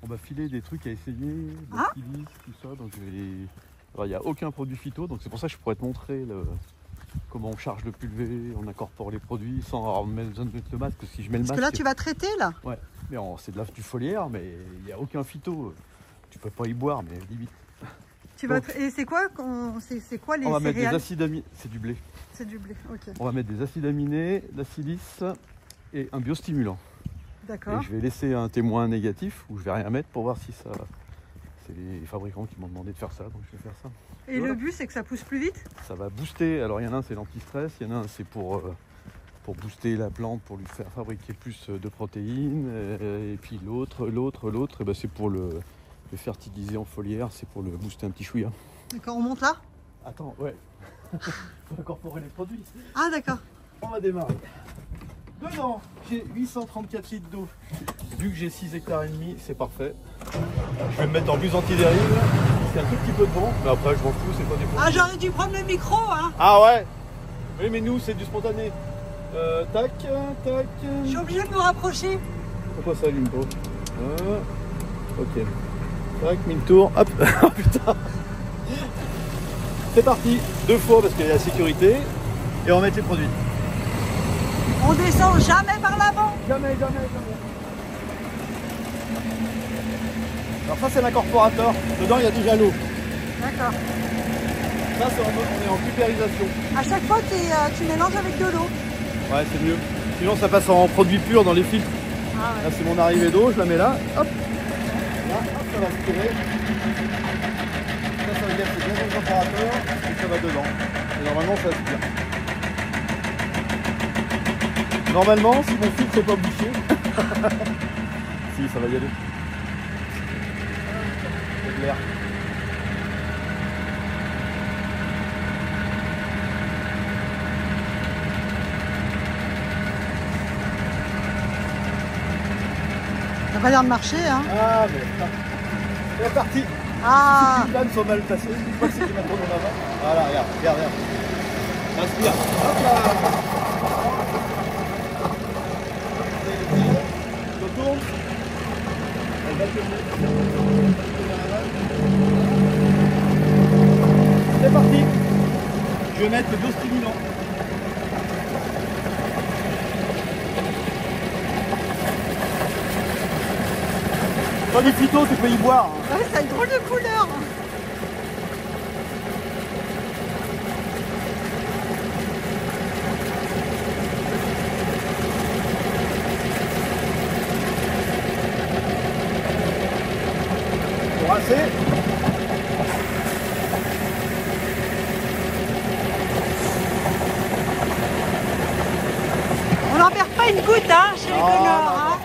On va filer des trucs à essayer, des silice, tout ça. Donc il n'y a aucun produit phyto, donc c'est pour ça que je pourrais te montrer comment on charge le pulvé, on incorpore les produits sans avoir besoin de mettre le masque. Si je mets le masque, parce que là tu vas traiter là. Ouais, mais c'est de la du foliaire, mais il n'y a aucun phyto. Tu peux pas y boire, mais limite. Et c'est quoi les On va mettre des céréales? acides aminés, c'est du blé. C'est du blé, ok. On va mettre des acides aminés, de la silice et un biostimulant. D'accord. Et je vais laisser un témoin négatif où je vais rien mettre pour voir si ça... C'est les fabricants qui m'ont demandé de faire ça, donc je vais faire ça. Et le but c'est que ça pousse plus vite? Ça va booster, alors il y en a un c'est l'anti-stress, il y en a un c'est pour booster la plante, pour lui faire fabriquer plus de protéines. Et puis l'autre, et ben c'est pour le fertiliser en foliaire, c'est pour le booster un petit chouïa. D'accord, on monte là? Attends, ouais. Faut incorporer les produits. Ah d'accord. On va démarrer. Dedans, j'ai 834 litres d'eau. Vu que j'ai 6 hectares et demi, c'est parfait. Je vais me mettre en buse anti-dérive. C'est un tout petit peu de vent, mais après je m'en fous, c'est pas des produits. Ah, j'aurais dû prendre le micro, hein. Ah ouais. Oui, mais nous, c'est du spontané. Tac. Je suis obligé de me rapprocher. Pourquoi ça allume pas? Ok. Tac, mille tours. Hop. Oh putain. C'est parti. 2 fois parce qu'il y a la sécurité. Et on va mettre les produits. On descend jamais par l'avant. Jamais. Alors ça c'est l'incorporateur. Dedans il y a déjà l'eau. D'accord. Ça on est en pulvérisation. À chaque fois tu mélanges avec de l'eau. Ouais, c'est mieux. Sinon ça passe en produit pur dans les filtres. Ah ouais. Là c'est mon arrivée d'eau, je la mets là. Hop. Là, hop, ça va se tirer. Ça veut dire que c'est bien dans l'incorporateur et ça va dedans. Et normalement ça se tire. Normalement, si mon filtre n'est pas bouché, si ça va y aller. Il y a de l'air. Ça n'a pas l'air de marcher, hein. Ah, mais c'est parti. Ah. Les lames sont mal placées. Je crois que c'est qui m'a tourné en avant. Voilà, regarde. Inspire. Hop là. Je tourne. Elle va tourner. C'est parti. Je vais mettre le biostimulant. Pas du phyto, tu peux y boire. Ouais, ça a une drôle de couleur. Pour assez. On n'en perd pas une goutte, hein, chez les Connors, hein.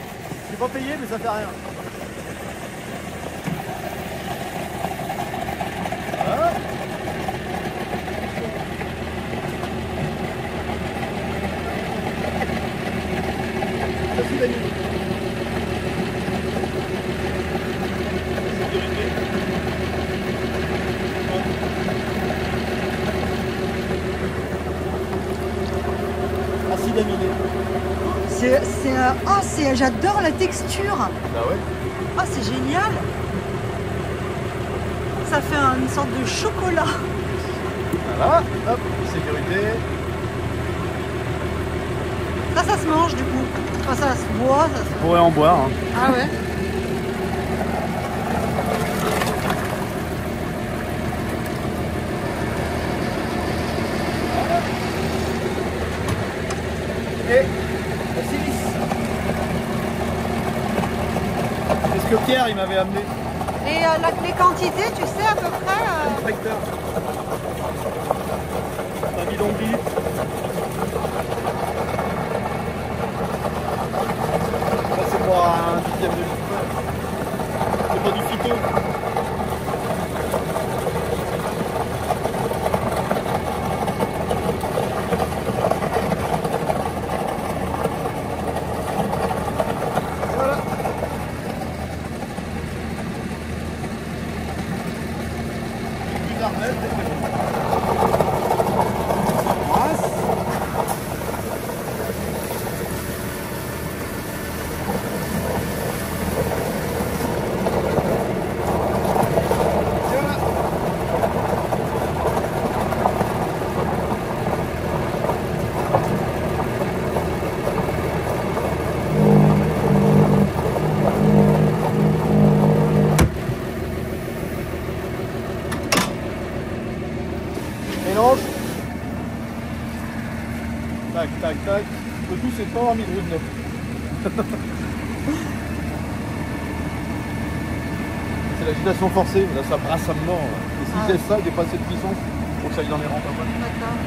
C'est pas payé, mais ça fait rien. Acide aminé. J'adore la texture. Ah ouais. Oh, c'est génial. Ça fait une sorte de chocolat. Voilà, hop, sécurité. Ça se mange du coup. Enfin, ça se boit, ça se... On pourrait en boire. Hein. Ah ouais. Et la silice. C'est ce que Pierre il m'avait amené. Et les quantités, tu sais à peu près Inspecteur. Un bidon de litre. Ça c'est pour un dixième de litre. C'est pas du phyto. tac. Le tout, c'est de pas avoir mis de roue de neuf. C'est l'agitation forcée, là ça brasse à mort. Et s'ils laissent ça, il dépasse cette puissance, faut que ça aille dans les rampes après. D'accord.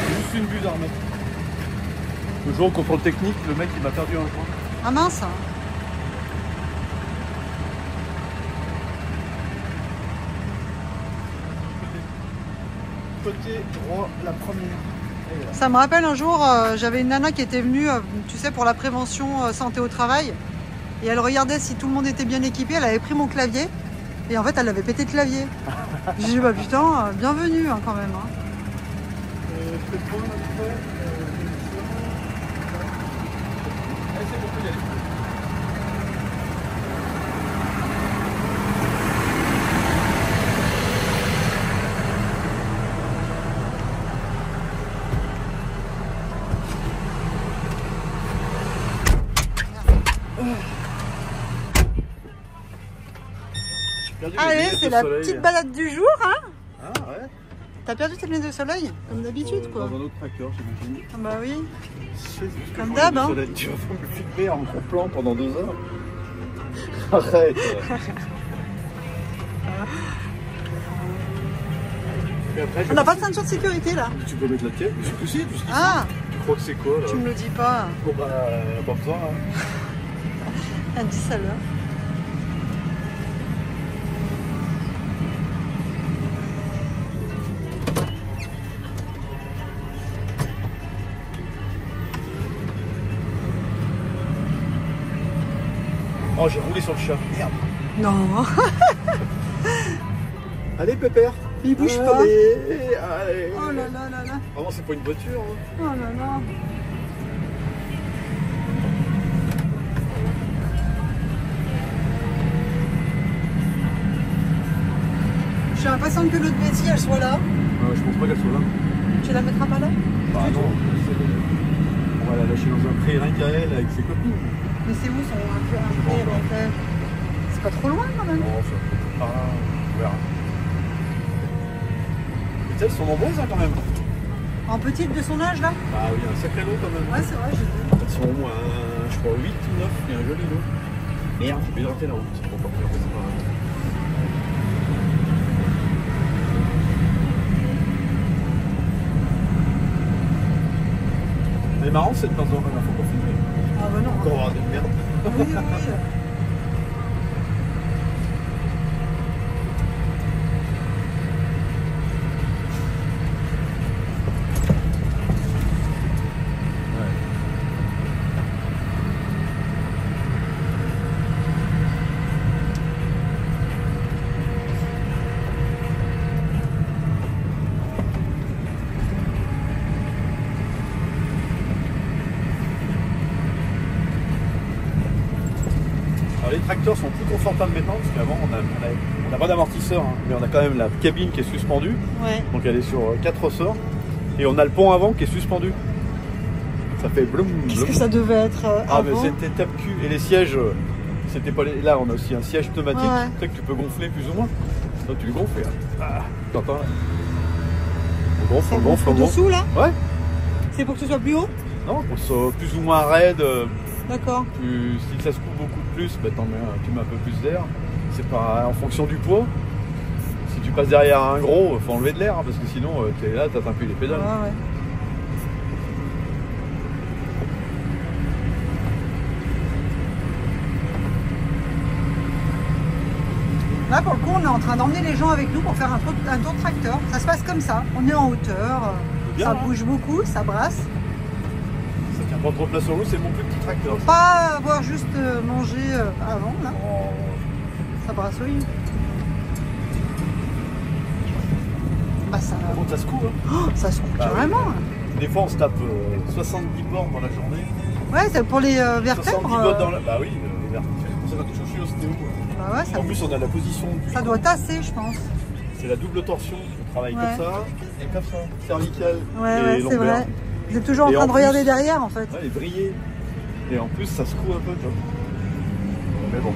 Juste une buse à remettre. Le jour au contrôle technique, le mec il m'a perdu un coin. Ah mince. Côté droit, la première. Ça me rappelle un jour, j'avais une nana qui était venue, tu sais, pour la prévention santé au travail. Et elle regardait si tout le monde était bien équipé. Elle avait pris mon clavier. Et en fait, elle avait pété le clavier. J'ai dit, bah putain, bienvenue hein, quand même. Hein. Je peux prendre un peu. Allez, c'est bon, on peut y aller. Allez, c'est la petite balade du jour, hein. Ah ouais. T'as perdu tes lunettes de soleil, comme d'habitude, quoi. Dans un autre tracteur, j'imagine. Ah bah oui. Comme d'hab, hein. Tu vas me filmer en gros-plan pendant 2 heures. Arrête. Et après, On n'a pas de ceinture de sécurité, là. tu peux mettre la tienne, mais surtout si, puisqu'ici, Ah, tu crois que c'est quoi là? tu me le dis pas. Bon bah, pas besoin. Hein. À 10 à l'heure. Oh, j'ai roulé sur le chat. Merde. Non. Allez, Pépère. Il bouge pas. Allez. Oh là là là là. Vraiment, c'est pas une voiture. Hein. Oh là là. Je suis impatiente que l'autre Betty, elle soit là. Je pense pas qu'elle soit là. Tu la mettras pas là? Bah non. On va la lâcher dans un pré rien qu'à elle avec ses copines. Mais c'est où son un c'est pas trop loin quand même. Non, ça par là, on verra. Mais elles sont nombreuses hein, quand même. En petite de son âge là? Bah oui, un sacré lot quand même. Ouais, c'est vrai, j'ai vu. Elles sont au moins, je crois, 8 ou 9, il y a un joli lot. Merde, j'ai hydraté la route. Bon, pas plus, c'est pas grave. C'est marrant cette pince d'or, il faut pas filmer. Ah bah non. Encore avoir des merdes. Oui, oui, oui. Alors, les tracteurs sont plus confortables maintenant parce qu'avant on n'a pas d'amortisseur, hein, mais on a quand même la cabine qui est suspendue. Ouais. Donc elle est sur 4 ressorts et on a le pont avant qui est suspendu. Ça fait bloum. Qu'est-ce que ça devait être Ah mais avant? c'était tape-cul et les sièges, c'était pas les... Là on a aussi un siège pneumatique, Ouais. tu sais que tu peux gonfler plus ou moins. Là tu le gonfles là. Ah, t'entends là. On gonfle, on gonfle, on gonfle. Dessous là? Ouais. C'est pour que ce soit plus haut? Non, pour que ce soit plus ou moins raide. D'accord. Si ça se couvre beaucoup plus, bah, tu mets un peu plus d'air. C'est pas en fonction du poids. Si tu passes derrière un gros, faut enlever de l'air hein, parce que sinon t'es là, t'atteins plus les pédales. Ouais, ouais. Là, pour le coup, on est en train d'emmener les gens avec nous pour faire un tour de tracteur. Ça se passe comme ça. On est en hauteur, Bien, ça hein. bouge beaucoup, ça brasse. Ça tient pas trop de place sur l'eau, c'est mon plus petit tracteur. Faut pas avoir juste mangé avant, là. Oh. Ça brasse, oui. Bah ça, Par contre, ça se court. Hein. oh, ça se coupe Bah, carrément. oui. Des fois, on se tape 70 bornes dans la journée. Ouais, c'est pour les 70 vertèbres. bornes dans la... Bah oui, les vertèbres. C'est pour ça que je suis ostéo. Bah ouais, En plus, on a la position du... ça doit tasser, je pense. C'est la double torsion. Je travaille Ouais. comme ça et comme ça. Cervicale Ouais, et ouais, c'est lombaire. vrai. Vous êtes toujours en Et train en de regarder plus- derrière, en fait. Ouais, et briller. Et en plus, ça secoue un peu, tu vois. Mais bon.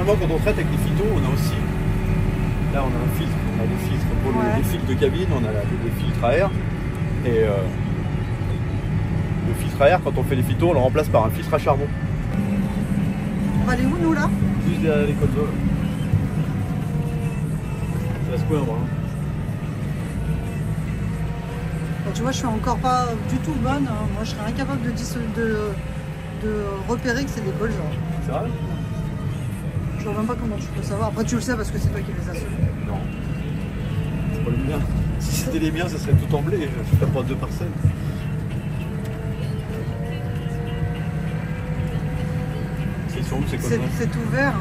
généralement, quand on traite avec les phytos, on a aussi. Là, on a un filtre. On a des filtres pour les filtres de cabine, on a des filtres à air. Et le filtre à air, quand on fait les phytos, on le remplace par un filtre à charbon. On va aller où, nous, là? Juste derrière l'école d'eau. Ça va se coindre. Hein. Bon, tu vois, je suis encore pas du tout bonne. Hein. Moi, je serais incapable de repérer que c'est des colzas. C'est vrai? Je vois même pas comment tu peux savoir. Après, tu le sais parce que c'est toi qui les as semés. Non. C'est pas les miens. Si c'était les miens, ça serait tout en blé. Je ferais pas 2 parcelles. C'est sur où c'est comme ça? C'est tout vert.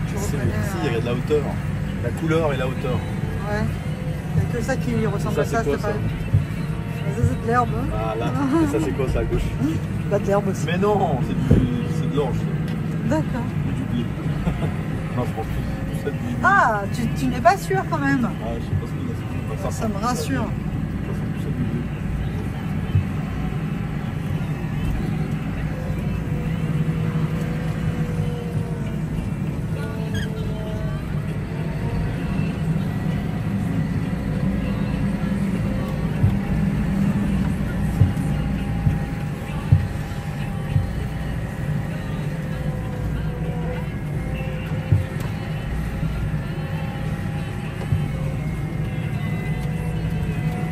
Tu reconnais. Si, il y a de la hauteur. La couleur et la hauteur. Ouais. Il n'y a que ça qui ressemble à ça. C'est quoi, c'est ça? pas... Ça, c'est de l'herbe. Ah là, et ça c'est quoi ça à gauche? Pas de l'herbe aussi. Mais non, c'est de l'orge. D'accord. Du blé. Non, je pense que c'est du blé. Ah, tu n'es pas sûr quand même. Ah, je sais pas ce que c'est. Ça me rassure.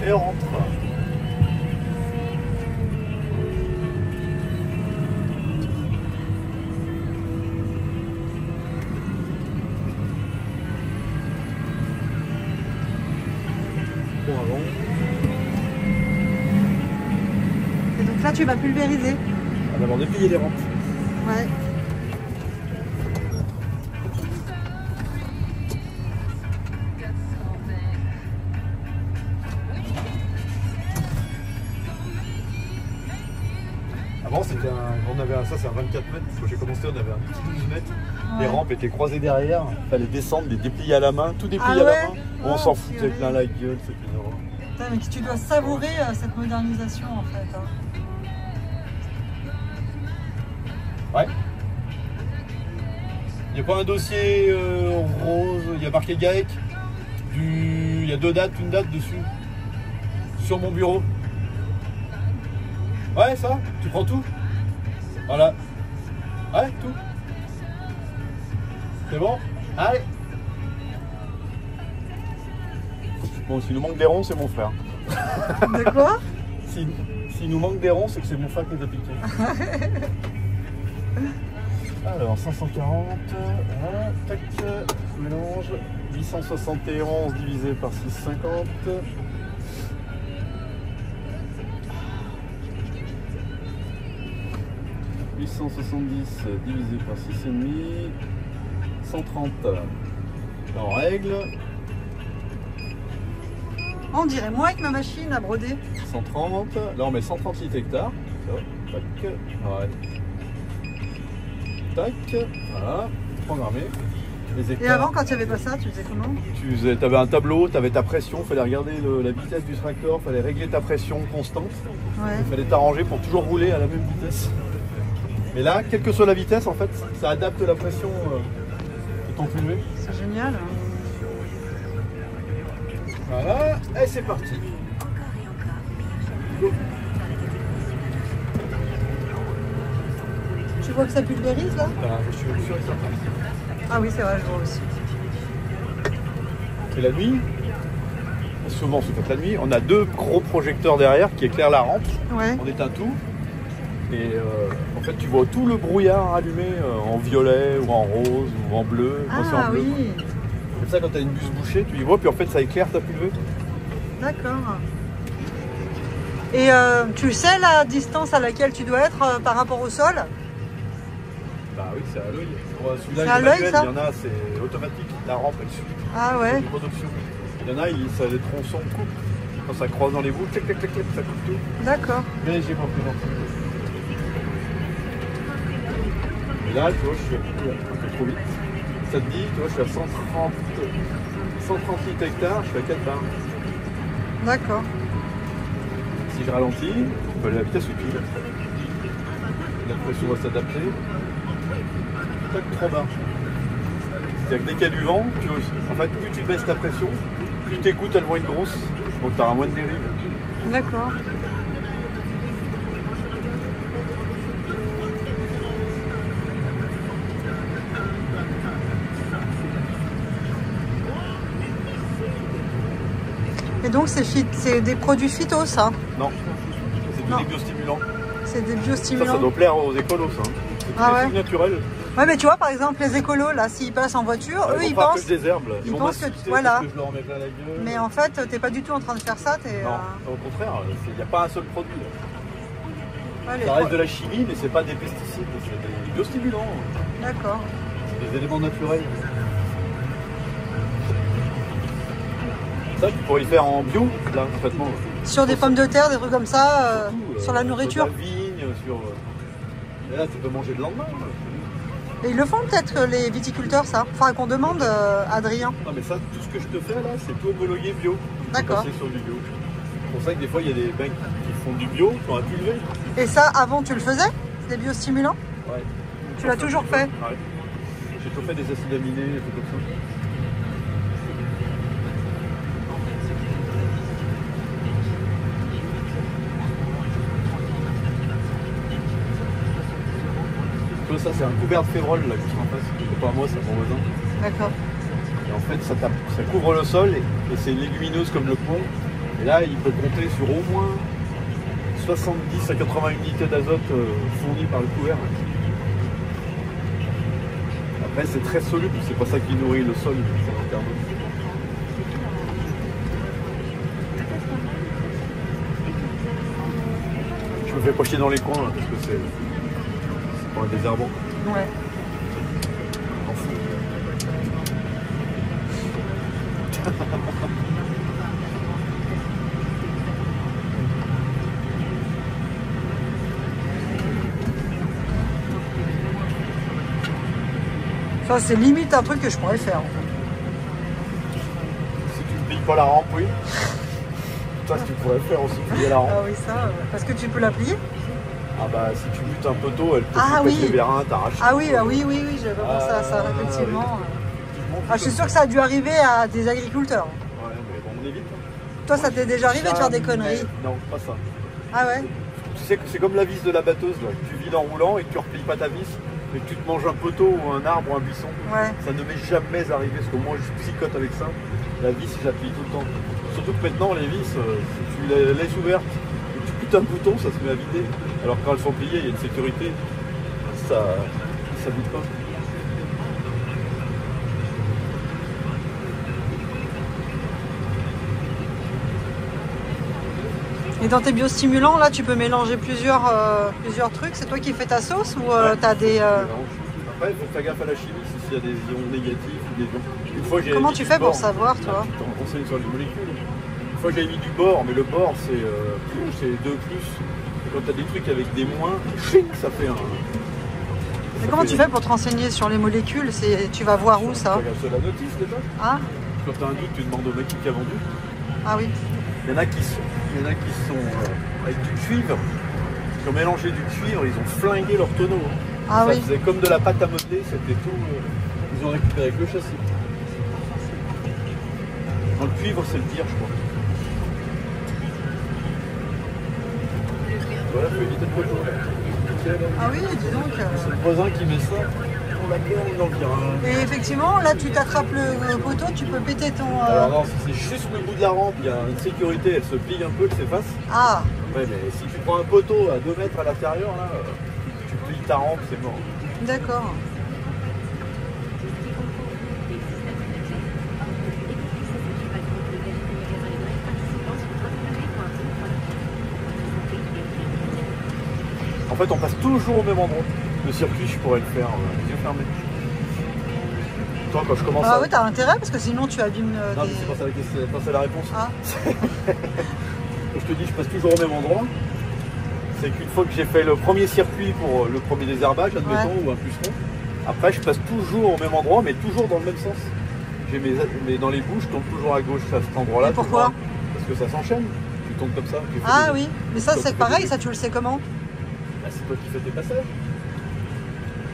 Et on rentre. Bon, avant. Et donc là, tu vas pulvériser. On a déplié les rampes. Ouais. Avant, on avait ça, c'est un 24 mètres. Quand j'ai commencé, on avait un petit 12 mètres. Ouais. Les rampes étaient croisées derrière. Il fallait descendre, les déplier à la main, tout déplier Ah à ouais? la main. On s'en foutait plein la gueule, c'était une horreur. Putain, mais tu dois savourer cette modernisation en fait. Hein. Ouais. Il n'y a pas un dossier rose, il y a marqué GAEC. Il y a 2 dates, une date dessus. Sur mon bureau. Ouais, ça, tu prends tout? Voilà. Ouais, tout. C'est bon? Allez. Bon, s'il nous manque des ronds, c'est mon frère. De quoi? S'il nous manque des ronds, c'est que c'est mon frère qui les a piqués. Alors, 540, voilà, tac, mélange, 871 divisé par 650. 870 divisé par 6,5, 130 en règle, On dirait moi avec ma machine à broder. 130, là on met 138 hectares, ça, tac, ouais. Tac, voilà, programmé. Les hectares. Et avant, quand il n'y avait pas ça, tu faisais comment? Tu avais un tableau, tu avais ta pression, il fallait regarder la vitesse du tracteur, il fallait régler ta pression constante, Ouais. il fallait t'arranger pour toujours rouler à la même vitesse. Et là, quelle que soit la vitesse, en fait, ça adapte la pression de ton fumée. C'est génial. Voilà, et c'est parti. Tu vois que ça pulvérise là? Je suis sûr et certain. Ah oui, c'est vrai, je vois aussi. Et la nuit, souvent c'est peut-être la nuit, on a 2 gros projecteurs derrière qui éclairent la rampe. Ouais. On éteint tout. Et en fait, tu vois tout le brouillard allumé en violet ou en rose ou en bleu. Moi, c'est Ah en bleu. oui, Comme ça, quand tu as une buse bouchée, tu y vois, puis en fait, ça éclaire ta pulvée. d'accord. Et tu sais la distance à laquelle tu dois être par rapport au sol? Bah oui, c'est à l'œil. Celui-là, C'est à il est l'œil, manuel, ça? il y en a, c'est automatique. La rampe, elle suit. Ah ouais. C'est une production. Il y en a, les tronçons coupent. Quand ça croise dans les bouts, clac, clac, clac, clac, ça coupe tout. D'accord. Mais j'ai pas présenté. Et là, tu vois, je suis un peu trop vite. Ça te dit, tu vois, je suis à 138 hectares, je suis à 4 bars. D'accord. Si je ralentis, la vitesse utile. La pression va s'adapter. contact trop bas. C'est-à-dire que dès qu'il y a du vent, en fait, plus tu baisses ta pression, plus tes gouttes elles vont être grosses, donc tu auras moins de dérive. D'accord. Et donc c'est des produits phyto, ça? Non, c'est des biostimulants. C'est des Ça biostimulants. doit plaire aux écolos, ça. C'est Ah ouais. des trucs naturels. Ouais, mais tu vois, par exemple, les écolos, là, s'ils passent en voiture, eux, ils pas pensent... que des herbes. Ils pensent que... Voilà. Que je leur mets plein la gueule. Mais en fait, t'es pas du tout en train de faire ça. Non, au contraire, il n'y a pas un seul produit. Ouais, ça reste de la chimie, mais c'est pas des pesticides, c'est des biostimulants. D'accord. C'est des éléments naturels. Ça, tu pourrais le faire en bio, là, complètement. Sur des pommes de terre, des trucs comme ça, sur la nourriture. Sur la vigne, sur... Et là, tu peux manger le lendemain. Et ils le font peut-être, les viticulteurs, ça. Enfin, qu'on demande, Adrien. Non, mais ça, tout ce que je te fais, là, c'est tout homologué bio. D'accord. C'est sur du bio. C'est pour ça que des fois, il y a des mecs qui font du bio, qui ont un pulvé. Et ça, avant, tu le faisais? Des biostimulants? Ouais. Tu l'as toujours fait? Ouais. J'ai tout fait des acides aminés, des trucs comme ça. Ça, c'est un couvert de févrole là, qui se en face. C'est pas à moi, c'est à mon voisin. D'accord. Et en fait, ça couvre le sol et c'est une légumineuse comme le pont. Et là, il peut compter sur au moins 70 à 80 unités d'azote fournies par le couvert. Après, c'est très soluble, c'est pas ça qui nourrit le sol, c'est le carbone. Je me fais pas chier dans les coins là, parce que c'est pour un désherbant. Ouais. M'en fous. Ça, c'est limite un truc que je pourrais faire. Si tu ne plies pas la rampe, oui. Ça, tu pourrais faire aussi, plier la rampe. Ah oui, ça, parce que tu peux la plier. Ah bah, si tu butes un poteau, elle peut Ah couper oui. les vérins, t'arracher. Ah oui, oui, j'avais pas pensé à ça, effectivement. Oui. Ah, je suis sûre que ça a dû arriver à des agriculteurs. Ouais, mais bon, on évite. Toi, ça t'est déjà arrivé de faire des conneries? Non, pas ça. Ah ouais? Tu sais que c'est comme la vis de la batteuse, là. Tu vides en roulant et que tu replies pas ta vis, et que tu te manges un poteau ou un arbre ou un buisson. Ouais. Ça ne m'est jamais arrivé, parce que moi je psychote avec ça. La vis, je la plie tout le temps. Surtout que maintenant, les vis, si tu les laisses ouvertes et que tu butes un bouton, ça se met à vider. Alors que quand elles sont pliées, il y a une sécurité. Ça bute pas. Et dans tes biostimulants, là, tu peux mélanger plusieurs trucs. C'est toi qui fais ta sauce ou Ouais. t'as des... Après, il faut faire gaffe à la chimie, s'il y a des ions négatifs ou des ions. Une fois, j'ai Comment mis tu du fais pour bore. savoir, toi? Tu t'en renseignes sur les molécules. Une fois, j'avais mis du bore, mais le bore, c'est 2+. Et quand tu as des trucs avec des moins, ça fait un... Mais comment tu fais pour te renseigner sur les molécules? Tu vas voir où, ça? Tu regardes sur la notice, déjà. Ah, Quand tu as un doute, tu demandes au mec qui a vendu. ah oui. Il y en a qui sont avec du cuivre, qui ont mélangé du cuivre, ils ont flingué leur tonneau. Ah Ça oui. faisait comme de la pâte à modeler, c'était tout. Ils ont récupéré avec le châssis. Dans le cuivre, c'est le pire, je crois. Voilà, faut éviter de poteau. Ah oui, dis donc. C'est le voisin qui met ça pour la gueule dans le virage. Et effectivement, là, tu t'attrapes le poteau, tu peux péter ton... Alors non, si c'est juste le bout de la rampe, il y a une sécurité, elle se plie un peu, elle s'efface. Ah, Ouais, mais si tu prends un poteau à 2 mètres à l'intérieur, là, tu plies ta rampe, c'est mort. d'accord. En fait, on passe toujours au même endroit. Le circuit, je pourrais le faire les yeux fermés. Toi, quand je commence Ah à... oui, t'as intérêt, parce que sinon tu abîmes Non, mais des... c'est pas ça la question, c'est pas ça la réponse. Ah, Je te dis, je passe toujours au même endroit. C'est qu'une fois que j'ai fait le premier circuit pour le premier désherbage, admettons, ou un puceron, après je passe toujours au même endroit, mais toujours dans le même sens. Mais dans les bouches, je tombe toujours à gauche à cet endroit-là. Et pourquoi? Parce que ça s'enchaîne. Tu tombes comme ça. Tu fais ah des- oui, mais ça Toi, c'est tu fais pareil, des- ça tu le sais comment? Bah, c'est toi qui fais tes passages.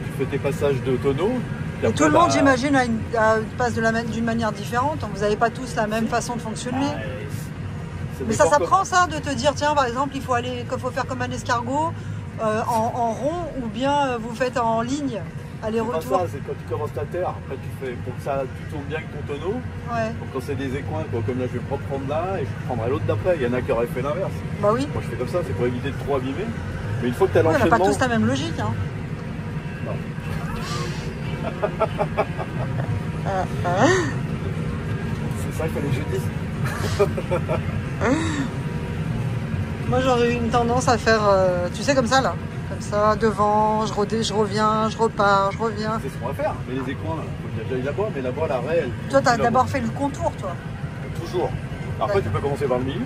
Tu fais tes passages de tonneau. Et tout le monde, j'imagine, passe d'une manière différente. Vous n'avez pas tous la même façon de fonctionner. Mais ça s'apprend ça, de te dire, tiens, par exemple, il faut faire comme un escargot en rond, ou bien vous faites en ligne, aller-retour. C'est pas ça, c'est quand tu commences ta terre, après tu fais pour que ça tu tournes bien avec ton tonneau. Ouais. Donc quand c'est des écoins, quoi, comme là je vais pas prendre là et je prendrai l'autre d'après. Il y en a qui auraient fait l'inverse. Bah oui. Moi je fais comme ça, c'est pour éviter de trop abîmer. Mais une fois que tu as l'enchaînement... l'enchaînement... on n'a pas tous la même logique. Hein. Non. C'est ça qu'il fallait que je dise. Moi j'aurais eu une tendance à faire, tu sais, comme ça là. Comme ça, devant, je reviens, je repars, je reviens. C'est ce qu'on va faire. Mais les écoins, il y a déjà eu là-bas, mais là-bas, la réelle. Toi, tu as d'abord fait le contour, toi. Toujours. Après, tu peux commencer par le milieu.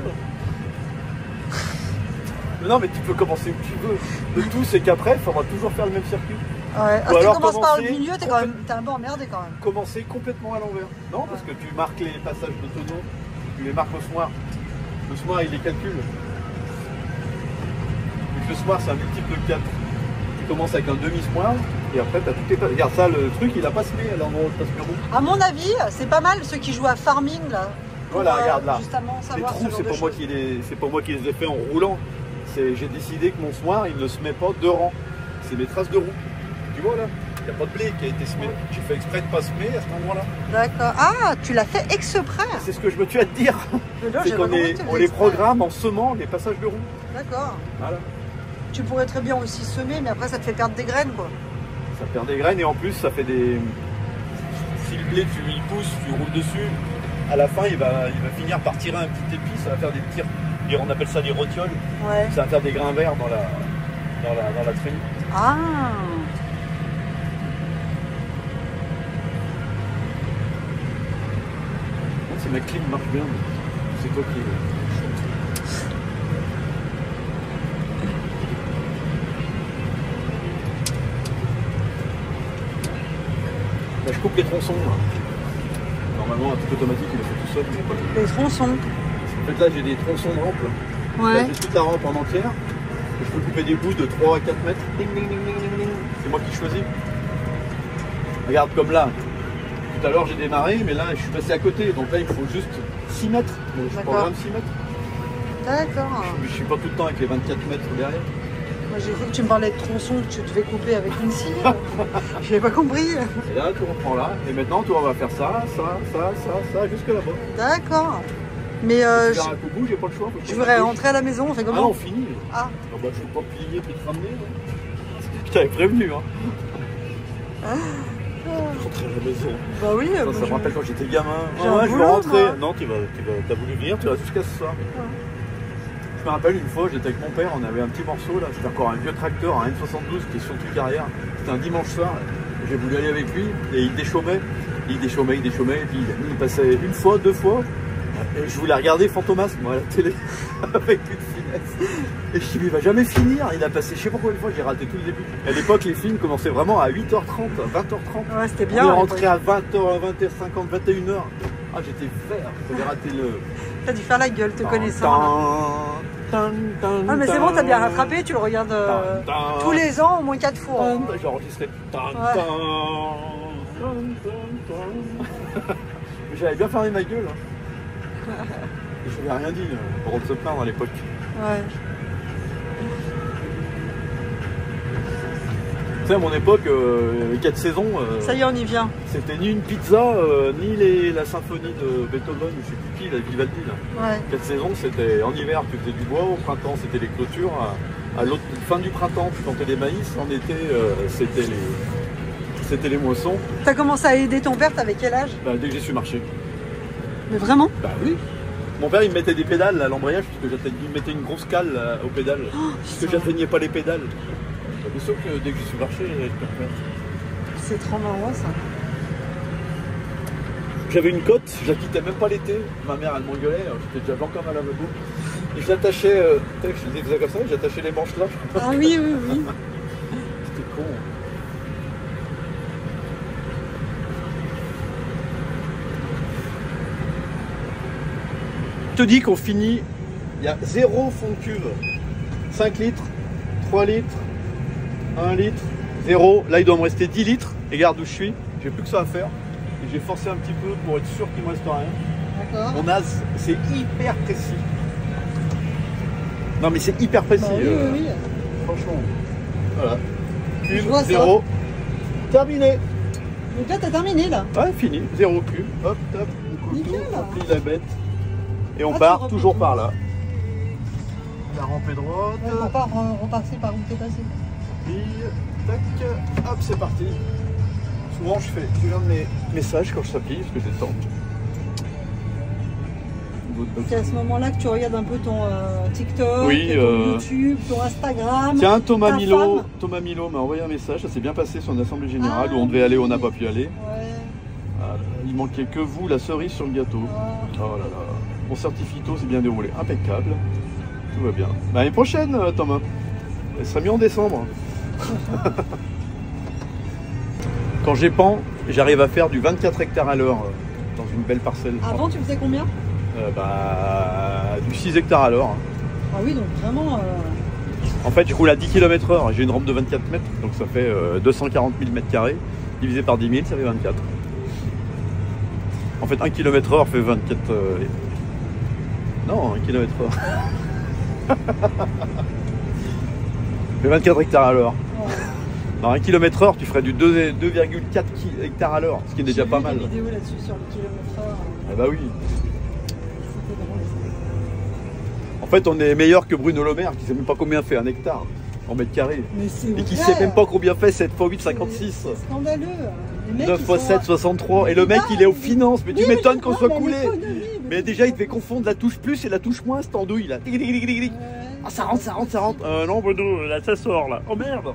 Mais non, mais tu peux commencer où tu veux. Le tout, c'est qu'après, il faudra toujours faire le même circuit. Ouais. Si tu commences par le milieu, t'es un peu emmerdé quand même. Commencer complètement à l'envers. Non, parce que tu marques les passages de tonneau, tu les marques au soir. Le soir, il les calcule. Le soir, c'est un multiple de 4. Tu commences avec un demi-soir et après, tu as toutes tes passes. Regarde ça, le truc, il a pas semé à l'endroit où je passe mes roues. À mon avis, c'est pas mal ceux qui jouent à farming là. Voilà, regarde là. Justement, les trous, c'est pour moi qui les ai fait en roulant. J'ai décidé que mon soir, il ne se met pas de rang. C'est mes traces de roue. Tu vois là, il n'y a pas de blé qui a été semé. J'ai fait exprès de ne pas semer à cet endroit-là. D'accord. Ah, tu l'as fait exprès. C'est ce que je me tue à te dire. C'est qu'on les programme en semant les passages de roue. D'accord. Voilà. Tu pourrais très bien aussi semer, mais après ça te fait perdre des graines quoi. Ça perd des graines et en plus ça fait des... Si le blé tu y pousses, tu roules dessus, à la fin il va finir par tirer un petit épi, ça va faire des petits... On appelle ça des rotioles. Ouais. Ça va faire des grains verts dans la traînée. Ah. Si ma clim marche bien, c'est toi qui... Là, je coupe les tronçons. Là. Normalement, un truc automatique, il le fait tout seul. Mais pas... Les tronçons. En fait, là, j'ai des tronçons de rampe. Ouais. Là, j'ai toute la rampe en entière. Je peux couper des bouts de 3 à 4 mètres. C'est moi qui choisis. Regarde comme là. Tout à l'heure, j'ai démarré, mais là, je suis passé à côté. Donc là, il faut juste 6 mètres. Donc, je programme 6 mètres. D'accord. Je suis pas tout le temps avec les 24 mètres derrière. Moi, j'ai cru que tu me parlais de tronçons que tu devais couper avec une scie. Je n'avais pas compris. Et là, tu reprends là. Et maintenant, tu vas faire ça, jusque là-bas. D'accord. Mais j'ai pas le choix. Je voudrais rentrer à la maison, on fait comment? Ah, on finit. Ah. Bah, je ne vais pas plier puis te ramener. Je t'avais prévenu. Hein. Rentrer à la maison. Bah oui. Ça me rappelle quand j'étais gamin. Ouais, je vais rentrer. Moi. Non, t'as voulu venir, tu restes jusqu'à ce soir. Ouais. Je me rappelle une fois, j'étais avec mon père, on avait un petit morceau là, c'était encore un vieux tracteur, un N72 qui est sur toute carrière. C'était un dimanche soir, j'ai voulu aller avec lui et il déchaumait. Il déchaumait, et puis il passait une fois, 2 fois. Et je voulais regarder Fantomas, moi, à la télé, avec une finesse. Et je dis, mais il va jamais finir. Il a passé, je sais pas combien de fois, j'ai raté tout le début. À l'époque, les films commençaient vraiment à 8h30, 20h30. Ouais, c'était bien. On est rentré à 20h, 20h50, 21h. Ah, j'étais vert, j'avais raté le... T'as dû faire la gueule, te connaissant. Ah, mais c'est bon, t'as bien rattrapé, tu le regardes tous les ans, au moins 4 fois. J'ai enregistré. J'avais bien fermé ma gueule. Je n'avais rien dit, pour se plaindre à l'époque. Ouais. Tu sais, à mon époque, les 4 saisons... ça y est, on y vient. C'était ni une pizza, ni la symphonie de Beethoven, je sais plus qui, la Vivaldi. Là. Ouais. 4 saisons, c'était en hiver, tu faisais du bois, au printemps, c'était les clôtures, à l'autre fin du printemps, tu plantais des maïs, en été, c'était les moissons. T'as commencé à aider ton père, t'avais quel âge? Bah, dès que j'ai su marcher. Mais vraiment? Bah oui. Mon père, il me mettait des pédales à l'embrayage, puisque il mettait une grosse cale aux pédales, parce que j'atteignais pas les pédales. Bien sûr que dès que je suis marché, j'ai perdu. C'est trop marrant ça. J'avais une cote, je la quittais même pas l'été. Ma mère, elle m'engueulait, j'étais déjà blanc comme un lavabo. Et je l'attachais, je faisais comme ça, j'attachais les manches là. Ah oui, oui, oui. C'était con. Je te dis qu'on finit, il y a 0 fond de cuve. 5 litres, 3 litres, 1 litre, 0. Là, il doit me rester 10 litres. Et regarde où je suis. J'ai plus que ça à faire. Et j'ai forcé un petit peu pour être sûr qu'il me reste rien. D'accord. Mon as, c'est hyper précis. Non, mais c'est hyper précis. Bah oui, oui, oui. Franchement. Voilà. Je vois Cube, ça. 0. Terminé. Donc là, t'as terminé là. Ouais, fini. 0 cube. Hop, top. On coupe tout, Nickel. on plie la bête. Et on Ah, tu part reprends toujours tout. par là. La rampe est droite. Ouais, on part repasser par où t'es passé. Puis, tac, hop, c'est parti. Souvent, je regarde mes messages quand je s'appuie, parce que j'ai le temps. C'est à ce moment-là que tu regardes un peu ton TikTok, Oui, ton YouTube, ton Instagram. Tiens, Thomas ta Milo, femme. Thomas Milo m'a envoyé un message, ça s'est bien passé son assemblée générale, Ah, où on devait aller, on n'a oui. pas pu aller. Ouais. Ah, il manquait que vous, la cerise sur le gâteau. Ah. Oh là là, mon certificat s'est bien déroulé, impeccable. Tout va bien. Bah, l'année prochaine, Thomas. Elle sera mieux en décembre. Quand j'épand, j'arrive à faire du 24 hectares à l'heure dans une belle parcelle. Avant, tu faisais combien? Du 6 hectares à l'heure. Ah oui, donc vraiment. En fait, je roule à 10 km/h. J'ai une rampe de 24 mètres, donc ça fait 240 000 mètres carrés. Divisé par 10 000, ça fait 24. En fait, 1 km/h fait 24. Non, 1 km/h. fait 24 hectares à l'heure. Ouais. Dans 1 km/h, tu ferais du 2,4 hectares à l'heure, ce qui est déjà pas mal. J'ai vu des vidéos là-dessus sur le kilomètre-heure. Ah bah oui. C'était drôle ça. En fait, on est meilleur que Bruno Le Maire, qui sait même pas combien fait un hectare en mètres carrés. Mais c'est Et qui vrai. sait même pas combien fait 7 x 8, 56. C'est scandaleux. Les mecs, 9 ils x 7, sont- 63. Et le mec, il est aux finances. Mais tu Oui, m'étonnes mais qu'on non, soit mais coulé. l'économie, Mais déjà, il devait confondre la touche plus et la touche moins, cette andouille là. Tic, tic, tic, tic, tic. Ouais. Ah, ça rentre, ça rentre, ça rentre. Non, Bruno, là, ça sort là. Oh merde.